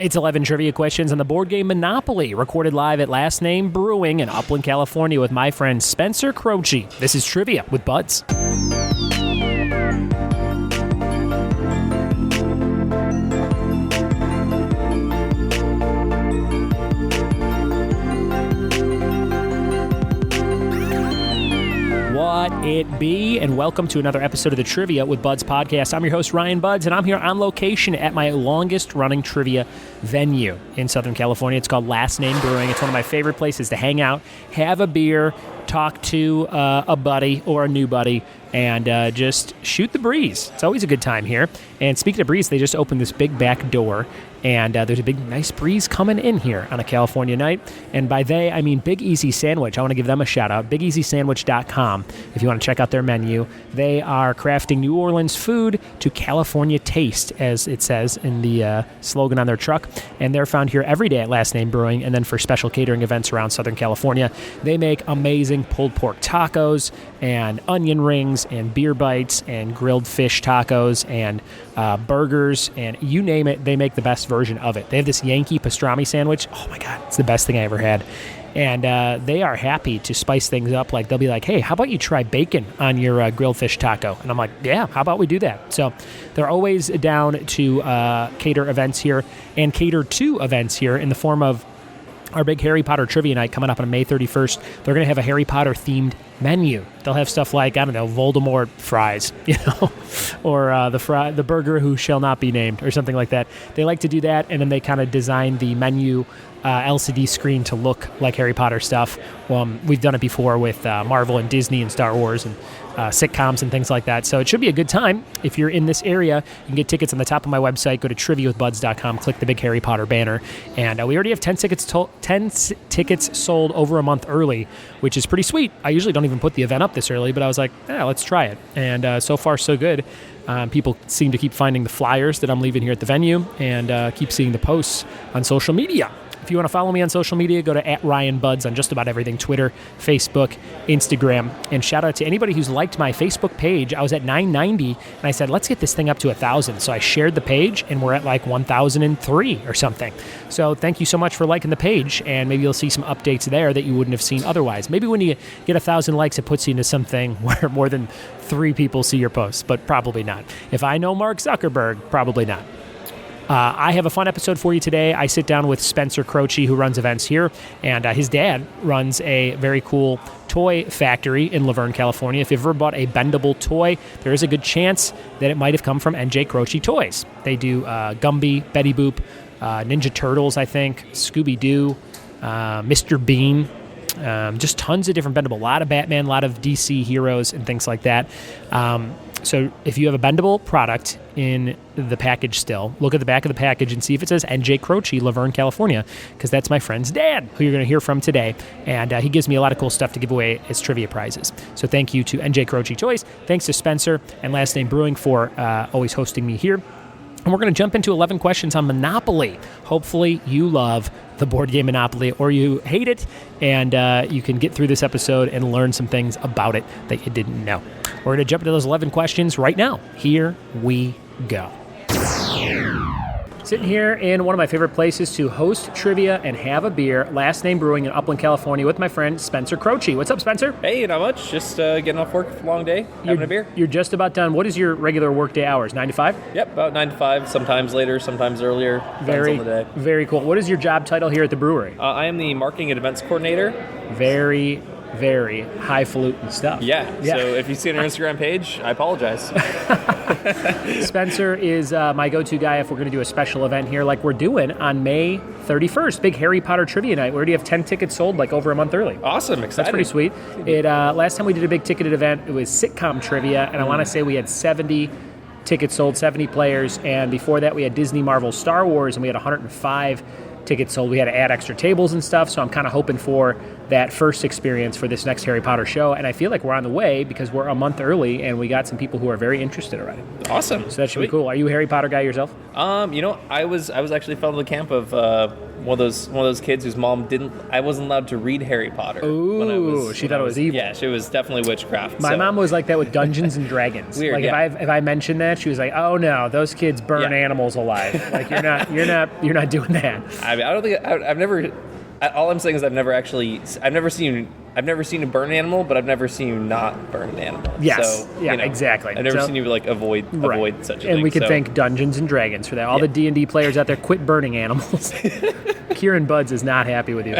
It's 11 trivia questions on the board game Monopoly, recorded live at Last Name Brewing in Upland, California with my friend Spencer Croce. This is Trivia with Buds. What it be, and welcome to another episode of the Trivia with Buds podcast. I'm your host, Ryan Buds, and I'm here on location at my longest-running trivia venue in Southern California. It's called Last Name Brewing. It's one of my favorite places to hang out, have a beer, talk to a buddy or a new buddy, and just shoot the breeze. It's always a good time here. And speaking of breeze, they just opened this big back door, and there's a big, nice breeze coming in here on a California night. And by they, I mean Big Easy Sandwich. I want to give them a shout-out, BigEasySandwich.com, if you want to check out their menu. They are crafting New Orleans food to California taste, as it says in the slogan on their truck. And they're found here every day at Last Name Brewing, and then for special catering events around Southern California. They make amazing pulled pork tacos and onion rings and beer bites and grilled fish tacos and burgers, and you name it, they make the best version of it. They have this Yankee pastrami sandwich. Oh my God, it's the best thing I ever had. And they are happy to spice things up. Like, they'll be like, hey, how about you try bacon on your grilled fish taco? And I'm like, yeah, how about we do that? So they're always down to cater events here and cater to events here in the form of our big Harry Potter trivia night coming up on May 31st. They're going to have a Harry Potter themed menu. They'll have stuff like, I don't know, Voldemort fries, or the burger who shall not be named, or something like that. They like to do that, and then they kind of design the menu LCD screen to look like Harry Potter stuff. We've done it before with Marvel and Disney and Star Wars and sitcoms and things like that. So it should be a good time. If you're in this area, you can get tickets on the top of my website. Go to triviawithbuds.com, click the big Harry Potter banner. And we already have 10 tickets sold over a month early, which is pretty sweet. I usually don't even put the event up this early, but I was like, let's try it. And so far, so good. People seem to keep finding the flyers that I'm leaving here at the venue, and keep seeing the posts on social media. If you want to follow me on social media, go to @RyanBuds on just about everything: Twitter, Facebook, Instagram. And shout out to anybody who's liked my Facebook page. I was at 990, and I said, let's get this thing up to 1,000. So I shared the page, and we're at like 1,003 or something. So thank you so much for liking the page, and maybe you'll see some updates there that you wouldn't have seen otherwise. Maybe when you get 1,000 likes, it puts you into something where more than 3 people see your posts, but probably not. If I know Mark Zuckerberg, probably not. I have a fun episode for you today. I sit down with Spencer Croce, who runs events here, and his dad runs a very coop toy factory in Laverne, California. If you've ever bought a bendable toy, there is a good chance that it might have come from NJ Croce Toys. They do Gumby, Betty Boop, Ninja Turtles, I think, Scooby-Doo, Mr. Bean, just tons of different bendable, a lot of Batman, a lot of DC heroes and things like that. So if you have a bendable product in the package still, look at the back of the package and see if it says NJ Croce, Laverne, California, because that's my friend's dad, who you're going to hear from today. And he gives me a lot of cool stuff to give away as trivia prizes. So thank you to NJ Croce Toys. Thanks to Spencer and Last Name Brewing for always hosting me here. And we're going to jump into 11 questions on Monopoly. Hopefully you love the board game Monopoly, or you hate it, and you can get through this episode and learn some things about it that you didn't know. We're going to jump into those 11 questions right now. Here we go. Sitting here in one of my favorite places to host trivia and have a beer, Last Name Brewing in Upland, California, with my friend Spencer Croce. What's up, Spencer? Hey, not much. Just getting off work, a long day, having a beer. You're just about done. What is your regular workday hours, 9 to 5? Yep, about 9 to 5, sometimes later, sometimes earlier. Depends on the day. Very cool. What is your job title here at the brewery? I am the marketing and events coordinator. Very highfalutin stuff. Yeah. So if you see it on our Instagram page, I apologize. Spencer is my go-to guy if we're going to do a special event here like we're doing on May 31st. Big Harry Potter trivia night. We already have 10 tickets sold like over a month early. Awesome. Excited. That's pretty sweet. Last time we did a big ticketed event, it was sitcom trivia, and I want to say we had 70 tickets sold, 70 players, and before that we had Disney, Marvel, Star Wars, and we had 105 tickets sold. We had to add extra tables and stuff, so I'm kind of hoping for that first experience for this next Harry Potter show. And I feel like we're on the way because we're a month early, and we got some people who are very interested already. Awesome. So that should be cool. Are you a Harry Potter guy yourself? I was actually fell in the camp of one of those kids whose mom I wasn't allowed to read Harry Potter. Ooh, she thought it was evil. Yeah, she was definitely witchcraft. My mom was like that with Dungeons and Dragons. Weird. Like if I mentioned that, she was like, "Oh no, those kids burn animals alive. Like you're not doing that." I mean, I don't think I've never. All I'm saying is I've never seen a burn animal, but I've never seen you not burn an animal. Yes. So, yeah. Exactly. I've never seen you avoid such a thing. And we could thank Dungeons and Dragons for that. All the D&D players out there, quit burning animals. Kieran Buds is not happy with you.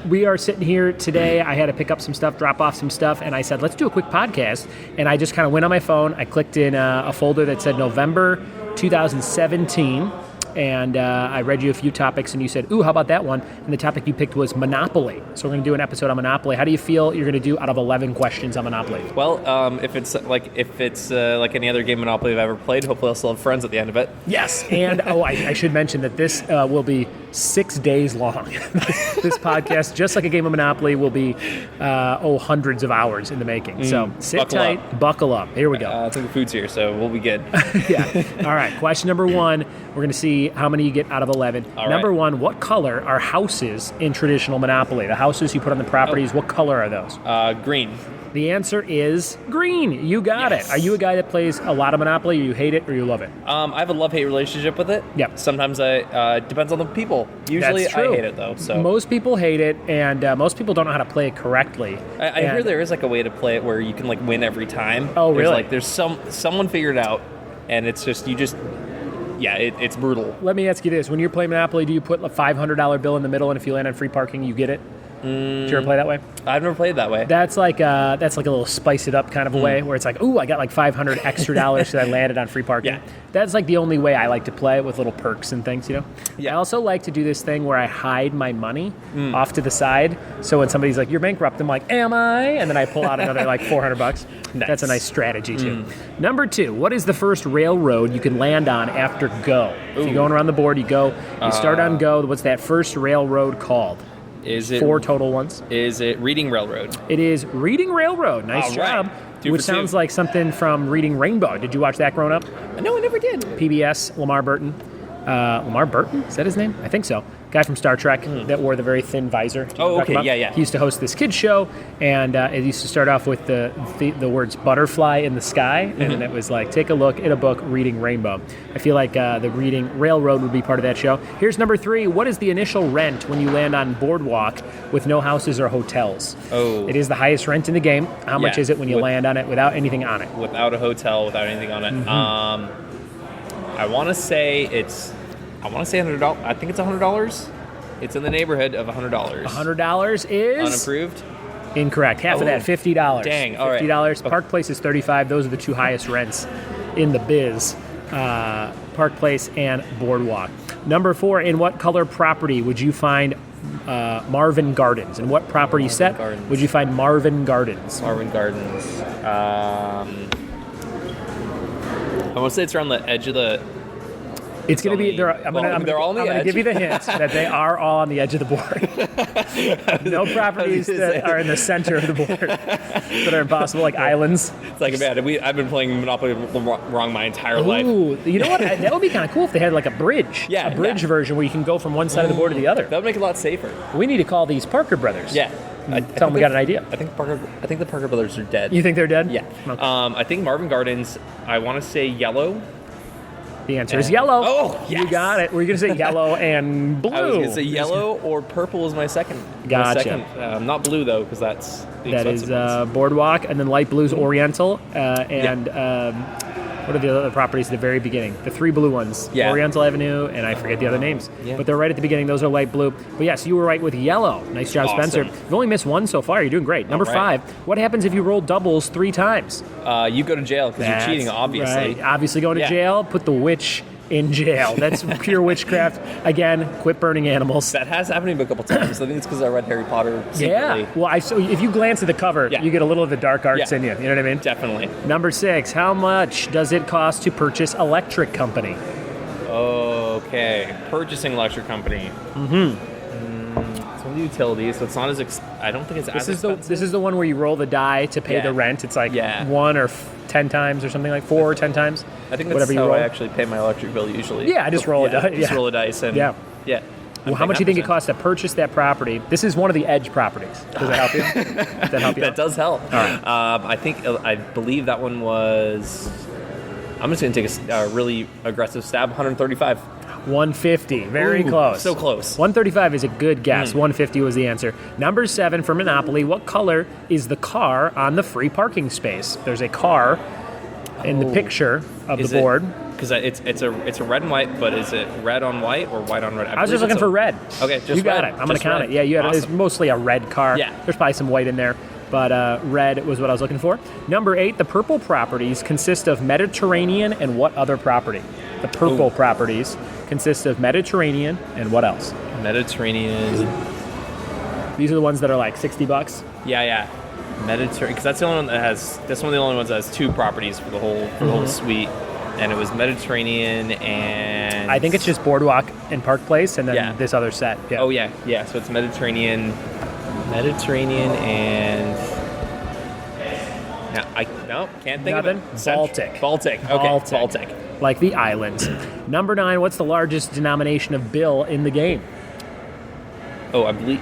We are sitting here today. I had to pick up some stuff, drop off some stuff, and I said, let's do a quick podcast. And I just kind of went on my phone. I clicked in a folder that said November 2017. And I read you a few topics, and you said, ooh, how about that one? And the topic you picked was Monopoly. So we're going to do an episode on Monopoly. How do you feel you're going to do out of 11 questions on Monopoly? Well, if it's like any other game Monopoly I've ever played, hopefully I'll still have friends at the end of it. Yes, and I should mention that this will be 6 days long. This podcast, just like a game of Monopoly, will be hundreds of hours in the making. So sit tight, buckle up. Here we go. I think the food's here, so we'll be good. Yeah. All right. Question number 1. We're going to see how many you get out of 11. Number 1, what color are houses in traditional Monopoly? The houses you put on the properties, what color are those? Green. The answer is green. You got it. Are you a guy that plays a lot of Monopoly, or you hate it, or you love it? I have a love-hate relationship with it. Yep. Sometimes depends on the people. Usually That's true. I hate it, though. So most people hate it, and most people don't know how to play it correctly. I hear there is like a way to play it where you can like win every time. Oh, really? There's someone figured it out, and it's just it's brutal. Let me ask you this. When you're playing Monopoly, do you put a $500 bill in the middle, and if you land on free parking, you get it? Did you ever play that way? I've never played that way. That's like a little spice it up kind of a way, where it's like, ooh, I got like $500 extra dollars that I landed on free parking. Yeah. That's like the only way I like to play, with little perks and things, Yeah. I also like to do this thing where I hide my money off to the side. So when somebody's like, you're bankrupt, I'm like, am I? And then I pull out another like $400. Nice. That's a nice strategy too. Number 2, what is the first railroad you can land on after go? If you're going around the board, you start on go. What's that first railroad called? Is it 4 total ones? Is it Reading Railroad? It is Reading Railroad. Nice All job. right. Which sounds like something from Reading Rainbow. Did you watch that growing up? No, I never did. PBS, Lamar Burton. Lamar Burton? Is that his name? I think so. Guy from Star Trek that wore the very thin visor. Oh, okay. Yeah. He used to host this kids show, and it used to start off with the words butterfly in the sky, and then it was like, take a look at a book, Reading Rainbow. I feel like the Reading Railroad would be part of that show. Here's number 3. What is the initial rent when you land on Boardwalk with no houses or hotels? Oh. It is the highest rent in the game. How much is it when you land on it without anything on it? Without a hotel, without anything on it. I want to say $100. I think it's $100. It's in the neighborhood of $100. $100 is unapproved. Incorrect. Half of that, $50. Dang. All right. $50. Park Place is $35. Those are the 2 highest rents in the biz. Park Place and Boardwalk. Number 4. In what color property would you find Marvin Gardens? In what property set would you find Marvin Gardens? Marvin Gardens. I want to say it's around the edge of the... It's going to be. I'm going to give you the hint that they are all on the edge of the board. No properties that are in the center of the board that are impossible, like islands. It's like, man, I've been playing Monopoly wrong my entire life. Ooh, you know what? That would be kind of cool if they had like a bridge. Yeah, a bridge version where you can go from one side of the board to the other. That would make it a lot safer. We need to call these Parker brothers. Yeah. Tell them we got an idea. I think the Parker brothers are dead. You think they're dead? Yeah. Okay. I think Marvin Gardens. I want to say yellow. The answer is yellow. Oh, yes. You got it. Were you going to say yellow and blue? I was going to say yellow or purple is my second. Gotcha. Not blue, though, because that's the that expensive is Boardwalk, and then light blue's Oriental, and what are the other properties at the very beginning? The 3 blue ones. Yeah. Oriental Avenue, and I forget the other names. Yeah. But they're right at the beginning. Those are light blue. But yes, you were right with yellow. Nice job, Awesome. Spencer. You've only missed 1 so far. You're doing great. Number 5. What happens if you roll doubles 3 times? You go to jail because you're cheating, obviously. Right. Obviously going to jail. Put the witch in jail. That's pure witchcraft. Again, quit burning animals. That has happened to me a couple times. I think it's because I read Harry Potter secretly. Yeah. Well, so if you glance at the cover, you get a little of the dark arts in you. You know what I mean? Definitely. Number 6. How much does it cost to purchase Electric Company? Oh, Okay. Purchasing electric company. Mm-hmm. It's one of the utilities, so it's not as I don't think it's as expensive. This is the one where you roll the die to pay the rent. It's like 1 or 10 times or something, like 4 or 10 times. I think that's whatever you how roll. I actually pay my electric bill usually. Yeah, I just roll a dice. Just roll a dice and yeah. Well, how much do you think it 10%. costs to purchase that property? This is one of the Edge properties. Does that help you? Does that help you? That does help. All right. I believe that one was. I'm just going to take a really aggressive stab. 135. 150. Very Ooh, close. so close. 135 is a good guess. 150 was the answer. Number 7 for Monopoly. What color is the car on the free parking space? There's a car in the picture of the board. Because it's a red and white, but is it red on white or white on red? I was just looking for red. Okay, just you got red. it. I'm going to count it. Yeah, you had It's mostly a red car. Yeah. There's probably some white in there, but red was what I was looking for. Number 8, the purple properties consist of Mediterranean and what other property? The purple properties consist of Mediterranean and what else? Mediterranean. These are the ones that are like $60. Yeah. Mediterranean, because that's the only one that has. That's one of the only ones that has 2 properties for the whole suite. And it was Mediterranean and... I think it's just Boardwalk and Park Place and then this other set. Yeah. Oh, yeah. So it's Mediterranean and... Can't think Nothing? of it. Baltic. Okay, Baltic. Like the islands. Number 9, what's the largest denomination of bill in the game? Oh, I believe...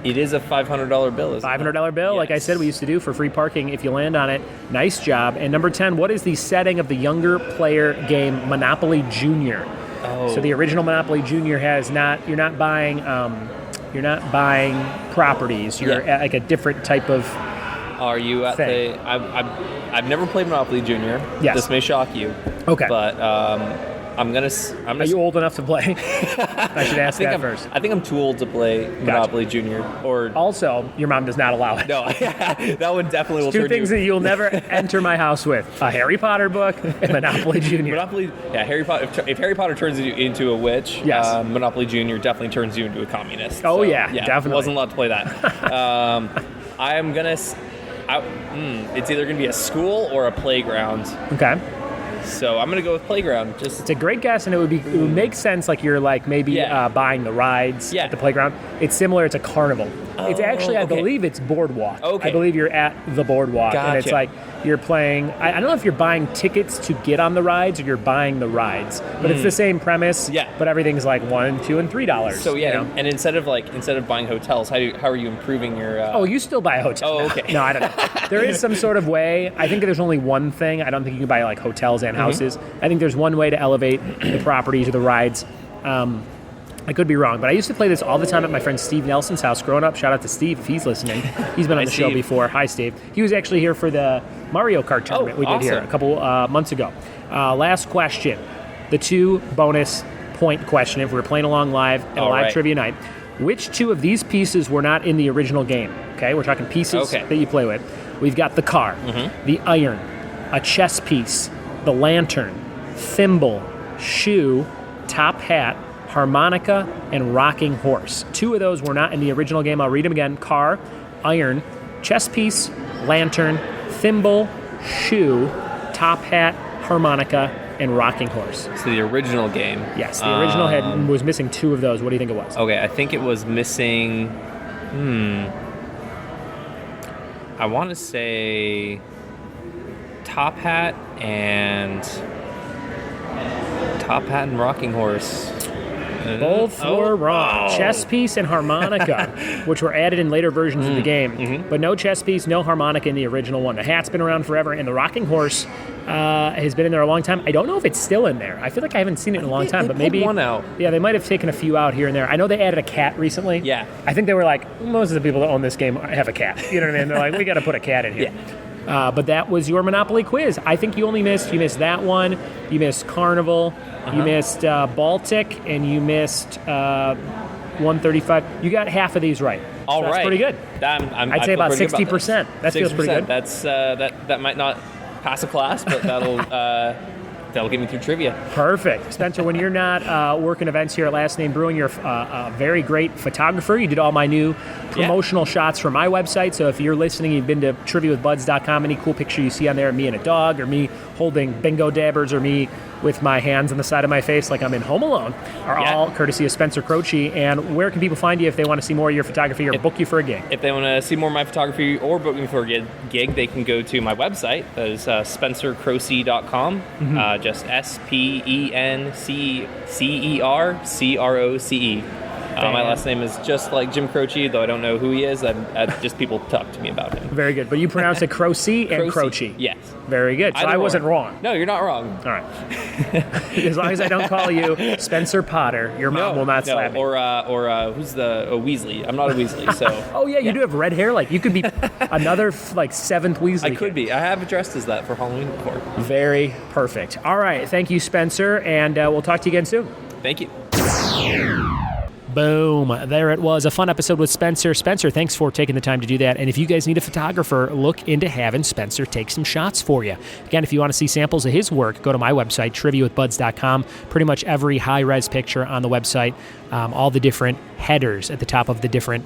It is a $500 bill, isn't it? $500 bill, Yes. like I said, we used to do for free parking if you land on it. Nice job. And number 10, what is the setting of the younger player game Monopoly Junior? Oh. So the original Monopoly Junior you're not buying properties. You're at like a different type of Are you at thing. the... I've never played Monopoly Junior. Yes. This may shock you. Okay. But I'm gonna. Are you old enough to play? I should ask that first. I think I'm too old to play Monopoly Junior. Or Also, your mom does not allow it. no, that one definitely will. 2 things that you'll never enter my house with: a Harry Potter book and Monopoly Junior. Monopoly, Harry Potter. If Harry Potter turns you into a witch, Yes. Monopoly Junior definitely turns you into a communist. Oh, So, yeah, definitely. Wasn't allowed to play that. I am gonna. It's either gonna be a school or a playground. Okay. So I'm gonna go with playground. It's a great guess, and it would make sense. Like you're like maybe buying the rides at the playground. It's similar. It's a carnival. It's actually, I believe, it's Boardwalk. Okay. I believe you're at the Boardwalk, and it's Gotcha. like you're playing. I don't know if you're buying tickets to get on the rides or you're buying the rides, but it's the same premise. Yeah. But everything's like $1, $2, and $3. So you know? and instead of buying hotels, how are you improving your? Oh, you still buy a hotel. Oh, okay. No, I don't know. There is some sort of way. I think there's only one thing. I don't think you can buy like hotels and houses. I think there's one way to elevate the properties or the rides. I could be wrong, but I used to play this all the time at my friend Steve Nelson's house growing up. Shout out to Steve if he's listening. He's been on the show before. Hi, Steve. He was actually here for the Mario Kart tournament we did here a couple months ago. Last question. The 2 bonus point question if we were playing along live at a live trivia night. Which 2 of these pieces were not in the original game? Okay, we're talking pieces that you play with. We've got the car, the iron, a chess piece, the lantern, thimble, shoe, top hat, harmonica, and rocking horse. 2 of those were not in the original game. I'll read them again. Car, iron, chess piece, lantern, thimble, shoe, top hat, harmonica, and rocking horse. So the original game. Yes, the original was missing 2 of those. What do you think it was? Okay, I think it was missing. I want to say top hat and rocking horse. Both were wrong. Chess piece and harmonica, which were added in later versions of the game. But no chess piece, no harmonica in the original one. The hat's been around forever, and the rocking horse has been in there a long time. I don't know if it's still in there. I feel like I haven't seen it in a long time, but maybe one out. Yeah, they might have taken a few out here and there. I know they added a cat recently. Yeah. I think they were like, most of the people that own this game have a cat. You know what I mean? They're like, we got to put a cat in here. Yeah. But that was your Monopoly quiz. I think you missed that one. You missed Carnival. You missed Baltic, and you missed 135. You got half of these right. All right. That's pretty good. I'd say about 60%. That feels pretty good. That's that might not pass a class, but that'll get me through trivia. Perfect. Spencer, when you're not working events here at Last Name Brewing, you're a very great photographer. You did all my new promotional shots for my website. So if you're listening, you've been to triviawithbuds.com, any cool picture you see on there of me and a dog, or me holding bingo dabbers, or me with my hands on the side of my face like I'm in Home Alone are all courtesy of Spencer Croce. And where can people find you if they want to see more of your photography or book you for a gig? If they want to see more of my photography or book me for a gig, they can go to my website. That is spencercroce.com. Just SPENCERCROCE. My last name is just like Jim Croce, though I don't know who he is. Just people talk to me about him. Very good. But you pronounce it Croce and Croce. Yes. Very good. So I wasn't wrong. No, you're not wrong. All right. As long as I don't call you Spencer Potter, your mom will not slap me. Or who's the Weasley? I'm not a Weasley, so. Oh yeah, you do have red hair. Like you could be another seventh Weasley. I could be. I have dressed as that for Halloween before. Very perfect. All right. Thank you, Spencer, and we'll talk to you again soon. Thank you. Boom. There it was. A fun episode with Spencer. Spencer, thanks for taking the time to do that. And if you guys need a photographer, look into having Spencer take some shots for you. Again, if you want to see samples of his work, go to my website, triviawithbuds.com. Pretty much every high-res picture on the website, all the different headers at the top of the different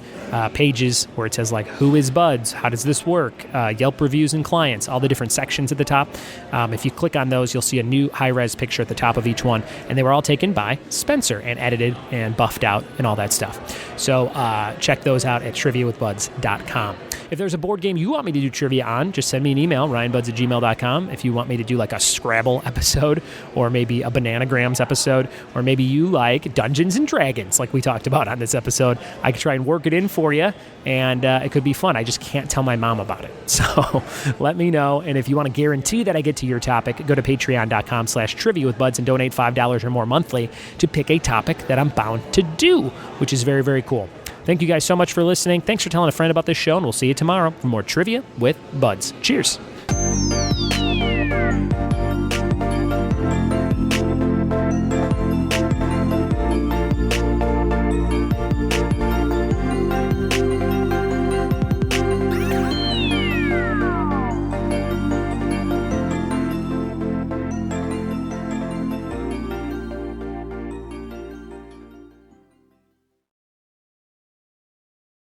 pages where it says like, who is Buds? How does this work? Yelp reviews and clients, all the different sections at the top. If you click on those, you'll see a new high-res picture at the top of each one. And they were all taken by Spencer and edited and buffed out and all that stuff. So check those out at triviawithbuds.com. If there's a board game you want me to do trivia on, just send me an email, ryanbuds@gmail.com. If you want me to do like a Scrabble episode or maybe a Bananagrams episode, or maybe you like Dungeons and Dragons like we talked about on this episode, I could try and work it in for you, and it could be fun. I just can't tell my mom about it. So let me know. And if you want to guarantee that I get to your topic, go to patreon.com/triviawithbuds and donate $5 or more monthly to pick a topic that I'm bound to do, which is very, very cool. Thank you guys so much for listening. Thanks for telling a friend about this show, and we'll see you tomorrow for more Trivia with Buds. Cheers.